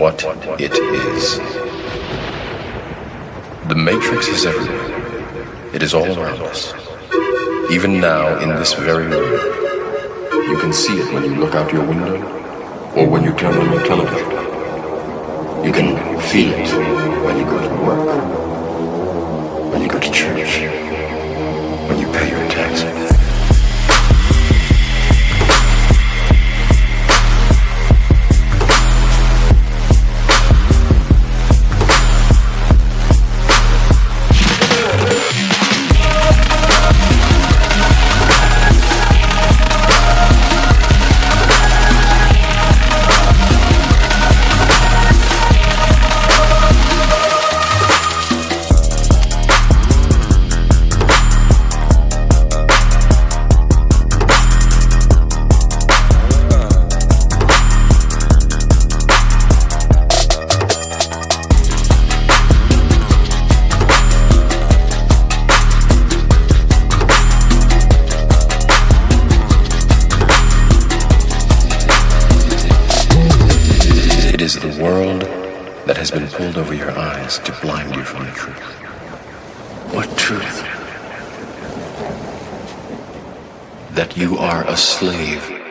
What it is. The Matrix is everywhere. It is all around us. Even now, in this very room. You can see it when you look out your window or when you turn on your television. You can feel it when you go to work, when you go to church, when you pay your taxes. It is the world that has been pulled over your eyes to blind you from the truth. What truth? That you are a slave